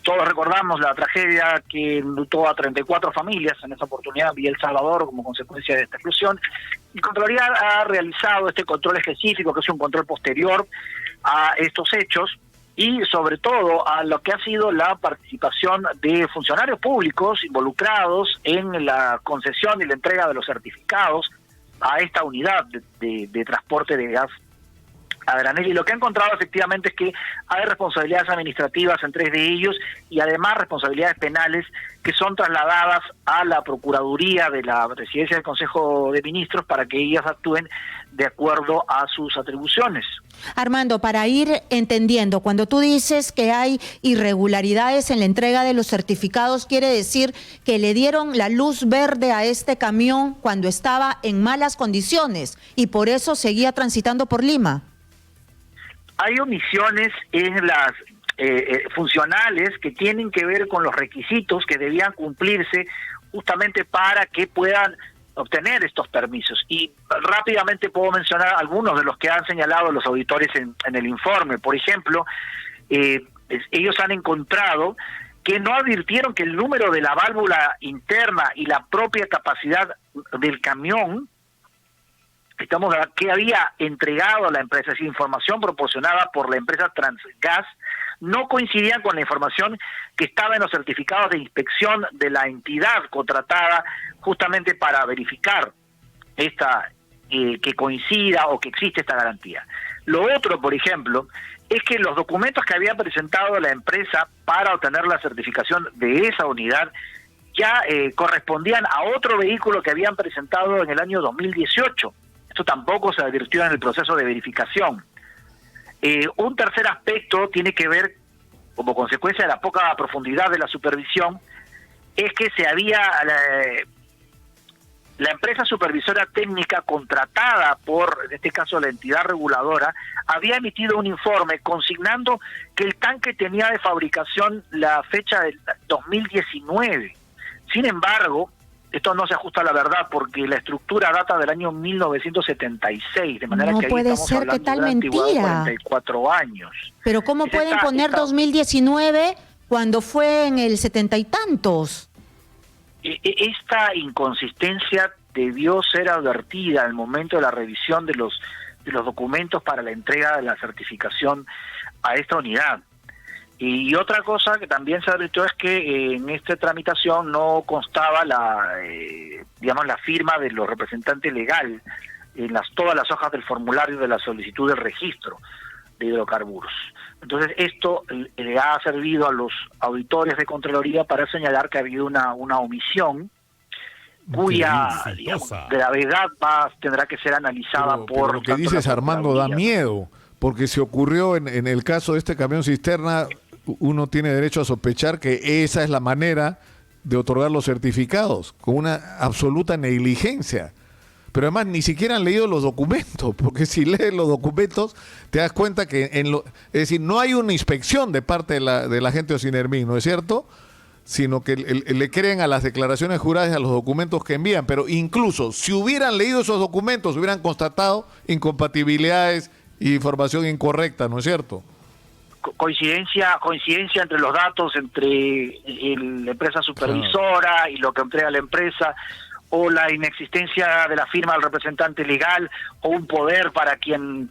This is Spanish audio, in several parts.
Todos recordamos la tragedia que enlutó a 34 familias en esa oportunidad, Villa El Salvador, como consecuencia de esta explosión. Y Contraloría ha realizado este control específico, que es un control posterior a estos hechos, y sobre todo a lo que ha sido la participación de funcionarios públicos involucrados en la concesión y la entrega de los certificados a esta unidad de transporte de gas a granel. Y lo que ha encontrado efectivamente es que hay responsabilidades administrativas en 3 de ellos y además responsabilidades penales que son trasladadas a la Procuraduría de la Presidencia del Consejo de Ministros para que ellas actúen de acuerdo a sus atribuciones. Armando, para ir entendiendo, cuando tú dices que hay irregularidades en la entrega de los certificados, ¿quiere decir que le dieron la luz verde a este camión cuando estaba en malas condiciones y por eso seguía transitando por Lima? Hay omisiones en las funcionales que tienen que ver con los requisitos que debían cumplirse justamente para que puedan obtener estos permisos. Y rápidamente puedo mencionar algunos de los que han señalado los auditores en el informe. Por ejemplo, ellos han encontrado que no advirtieron que el número de la válvula interna y la propia capacidad del camión que había entregado a la empresa, esa información proporcionada por la empresa Transgas, no coincidían con la información que estaba en los certificados de inspección de la entidad contratada justamente para verificar que coincida o que existe esta garantía. Lo otro, por ejemplo, es que los documentos que había presentado la empresa para obtener la certificación de esa unidad ya correspondían a otro vehículo que habían presentado en el año 2018. Esto tampoco se advirtió en el proceso de verificación. Un tercer aspecto tiene que ver, como consecuencia de la poca profundidad de la supervisión, es que la empresa supervisora técnica contratada por, en este caso, la entidad reguladora, había emitido un informe consignando que el tanque tenía de fabricación la fecha del 2019. Sin embargo, esto no se ajusta a la verdad porque la estructura data del año 1976, de manera no que ahí puede estamos ser, hablando ¿qué tal de una antigüedad de mentira? 44 años. Pero ¿cómo pueden poner 2019 cuando fue en el 70 y tantos? Esta inconsistencia debió ser advertida al momento de la revisión de los documentos para la entrega de la certificación a esta unidad. Y otra cosa que también se advirtió es que en esta tramitación no constaba la firma de los representantes legal en todas las hojas del formulario de la solicitud de registro de hidrocarburos. Entonces esto le ha servido a los auditores de Contraloría para señalar que ha habido una omisión cuya gravedad tendrá que ser analizada por... Lo que dices, Armando, da miedo, porque si ocurrió en el caso de este camión cisterna, uno tiene derecho a sospechar que esa es la manera de otorgar los certificados, con una absoluta negligencia. Pero además ni siquiera han leído los documentos, porque si lees los documentos te das cuenta que es decir, no hay una inspección de parte de la gente de Ocinermin, ¿no es cierto? Sino que le creen a las declaraciones juradas y a los documentos que envían. Pero incluso si hubieran leído esos documentos, hubieran constatado incompatibilidades y información incorrecta, ¿no es cierto? Coincidencia entre los datos entre la empresa supervisora y lo que entrega la empresa, o la inexistencia de la firma del representante legal, o un poder para quien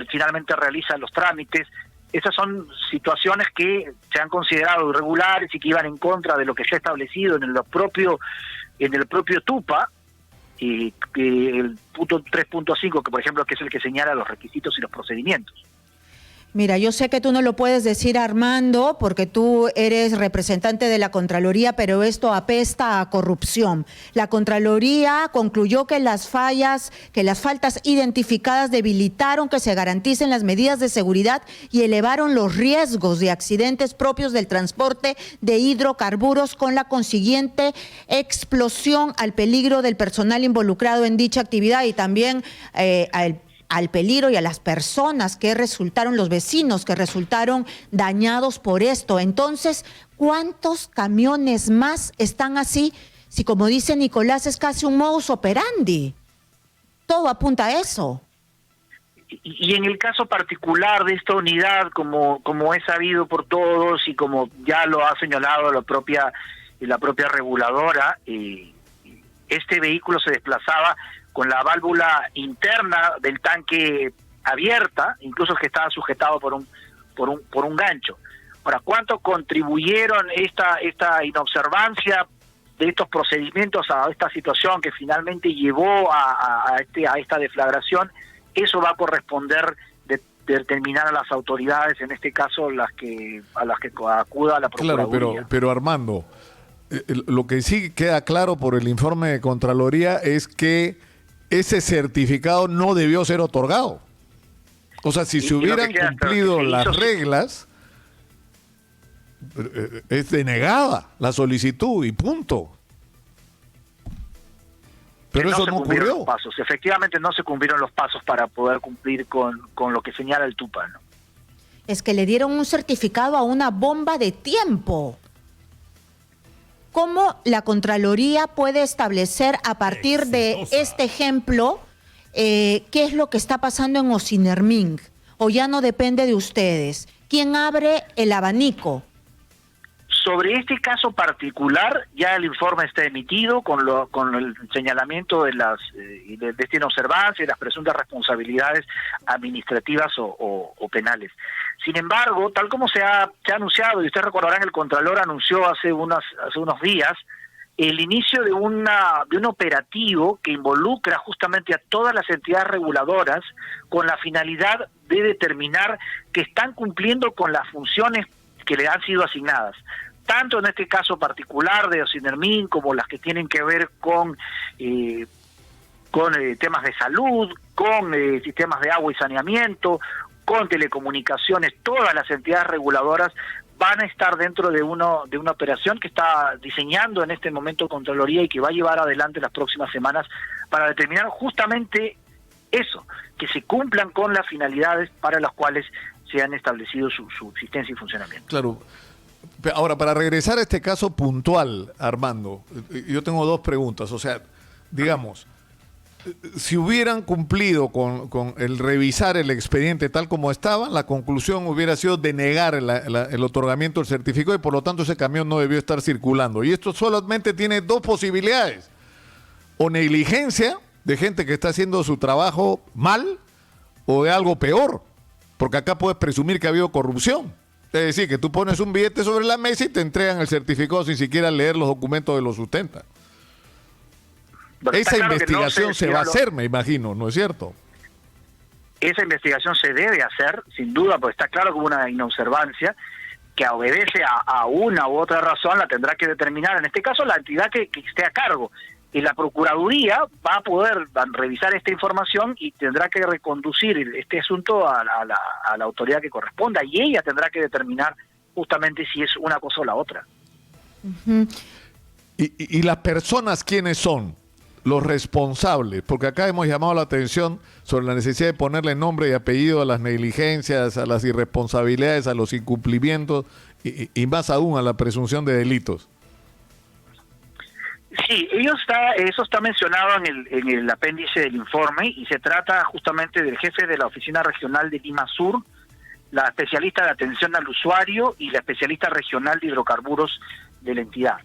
finalmente realiza los trámites. Esas son situaciones que se han considerado irregulares y que iban en contra de lo que se ha establecido en el propio TUPA, el punto 3.5, que por ejemplo que es el que señala los requisitos y los procedimientos. Mira, yo sé que tú no lo puedes decir, Armando, porque tú eres representante de la Contraloría, pero esto apesta a corrupción. La Contraloría concluyó que las faltas identificadas debilitaron que se garanticen las medidas de seguridad y elevaron los riesgos de accidentes propios del transporte de hidrocarburos, con la consiguiente explosión al peligro del personal involucrado en dicha actividad y también al peligro y a las personas los vecinos que resultaron dañados por esto. Entonces, ¿cuántos camiones más están así? Si, como dice Nicolás, es casi un modus operandi. Todo apunta a eso. Y en el caso particular de esta unidad, como es sabido por todos y como ya lo ha señalado la propia reguladora, este vehículo se desplazaba con la válvula interna del tanque abierta, incluso que estaba sujetado por un gancho. Ahora, ¿cuánto contribuyeron esta inobservancia de estos procedimientos a esta situación que finalmente llevó a esta deflagración? Eso va a corresponder determinar a las autoridades, en este caso a las que acuda la Procuraduría. Claro, pero Armando, lo que sí queda claro por el informe de Contraloría es que ese certificado no debió ser otorgado. O sea, si se hubieran cumplido las reglas, es denegada la solicitud y punto. Pero eso no ocurrió. Los pasos. Efectivamente no se cumplieron los pasos para poder cumplir con lo que señala el TUPA, ¿no? Es que le dieron un certificado a una bomba de tiempo. ¿Cómo la Contraloría puede establecer a partir de este ejemplo qué es lo que está pasando en Ocinerminc? ¿O ya no depende de ustedes? ¿Quién abre el abanico? Sobre este caso particular, ya el informe está emitido con el señalamiento de esta inobservancia y las presuntas responsabilidades administrativas o penales. Sin embargo, tal como se ha anunciado, y ustedes recordarán, el Contralor anunció hace unos días el inicio de un operativo que involucra justamente a todas las entidades reguladoras con la finalidad de determinar que están cumpliendo con las funciones que le han sido asignadas, tanto en este caso particular de Ocinerminc como las que tienen que ver con temas de salud, con sistemas de agua y saneamiento, con telecomunicaciones. Todas las entidades reguladoras van a estar dentro de una operación que está diseñando en este momento Contraloría y que va a llevar adelante las próximas semanas para determinar justamente eso, que se cumplan con las finalidades para las cuales se han establecido su existencia y funcionamiento. Claro. Ahora, para regresar a este caso puntual, Armando, yo tengo dos preguntas. O sea, digamos, si hubieran cumplido con el revisar el expediente tal como estaba, la conclusión hubiera sido denegar el otorgamiento del certificado y por lo tanto ese camión no debió estar circulando. Y esto solamente tiene dos posibilidades: o negligencia de gente que está haciendo su trabajo mal, o de algo peor, porque acá puedes presumir que ha habido corrupción. Es decir, que tú pones un billete sobre la mesa y te entregan el certificado sin siquiera leer los documentos que lo sustentan. Pero esa investigación se va a hacer, me imagino, ¿no es cierto? Esa investigación se debe hacer, sin duda, porque está claro que hubo una inobservancia que obedece a una u otra razón, la tendrá que determinar, en este caso, la entidad que esté a cargo. Y la Procuraduría va a poder revisar esta información y tendrá que reconducir este asunto a la autoridad que corresponda, y ella tendrá que determinar justamente si es una cosa o la otra. Uh-huh. ¿Y las personas quiénes son? Los responsables, porque acá hemos llamado la atención sobre la necesidad de ponerle nombre y apellido a las negligencias, a las irresponsabilidades, a los incumplimientos y más aún a la presunción de delitos. Sí, eso está mencionado en el apéndice del informe, y se trata justamente del jefe de la Oficina Regional de Lima Sur, la especialista de atención al usuario y la especialista regional de hidrocarburos de la entidad.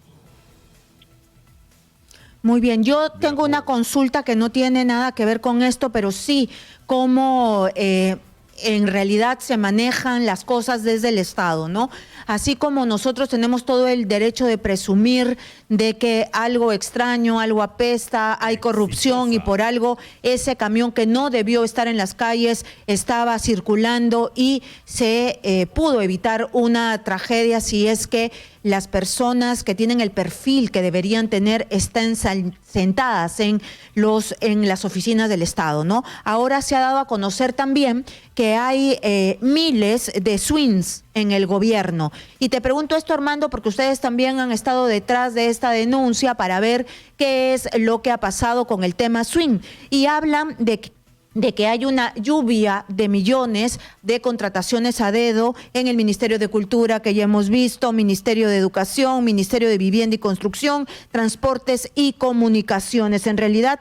Muy bien, yo tengo una consulta que no tiene nada que ver con esto, pero sí cómo en realidad se manejan las cosas desde el Estado, ¿no? Así como nosotros tenemos todo el derecho de presumir de que algo extraño, algo apesta, hay corrupción y por algo ese camión que no debió estar en las calles estaba circulando y se pudo evitar una tragedia si es que las personas que tienen el perfil que deberían tener están sentadas en las oficinas del Estado, ¿no? Ahora se ha dado a conocer también que hay miles de swings en el gobierno. Y te pregunto esto, Armando, porque ustedes también han estado detrás de esta denuncia para ver qué es lo que ha pasado con el tema swing. Y hablan de de que hay una lluvia de millones de contrataciones a dedo en el Ministerio de Cultura, que ya hemos visto, Ministerio de Educación, Ministerio de Vivienda y Construcción, Transportes y Comunicaciones. En realidad,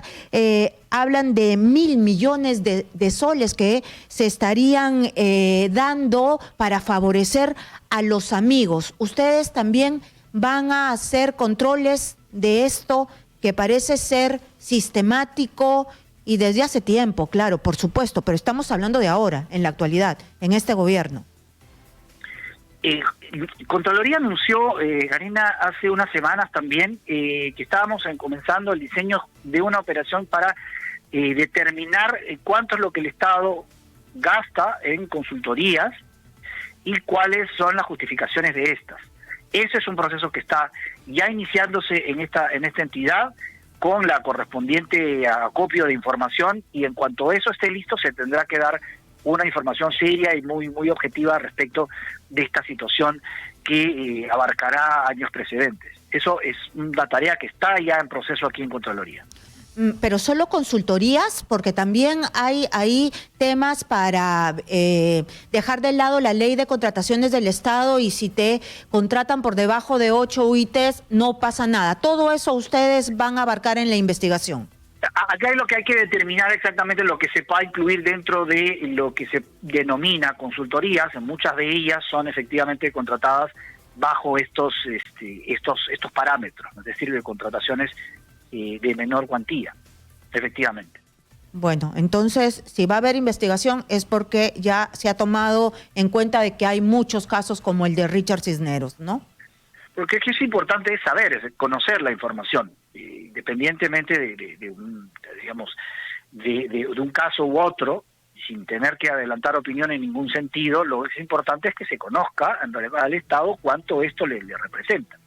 hablan de 1.000 millones de soles que se estarían dando para favorecer a los amigos. ¿Ustedes también van a hacer controles de esto que parece ser sistemático y desde hace tiempo, claro, por supuesto, pero estamos hablando de ahora, en la actualidad, en este gobierno? Contraloría anunció, Karina, hace unas semanas también que estábamos comenzando el diseño de una operación para determinar cuánto es lo que el Estado gasta en consultorías y cuáles son las justificaciones de estas. Ese es un proceso que está ya iniciándose en esta entidad, con la correspondiente acopio de información, y en cuanto eso esté listo se tendrá que dar una información seria y muy objetiva respecto de esta situación que abarcará años precedentes. Eso es una tarea que está ya en proceso aquí en Contraloría. Pero solo consultorías, porque también hay ahí temas para dejar de lado la ley de contrataciones del Estado, y si te contratan por debajo de 8 UITs no pasa nada. Todo eso ustedes van a abarcar en la investigación. Acá es lo que hay que determinar exactamente lo que se va a incluir dentro de lo que se denomina consultorías. Muchas de ellas son efectivamente contratadas bajo estos parámetros, es decir, de contrataciones de menor cuantía, efectivamente. Bueno, entonces, si va a haber investigación es porque ya se ha tomado en cuenta de que hay muchos casos como el de Richard Cisneros, ¿no? Porque es importante saber, es conocer la información, independientemente de un caso u otro, sin tener que adelantar opinión en ningún sentido. Lo que es importante es que se conozca en realidad al Estado cuánto esto le representa.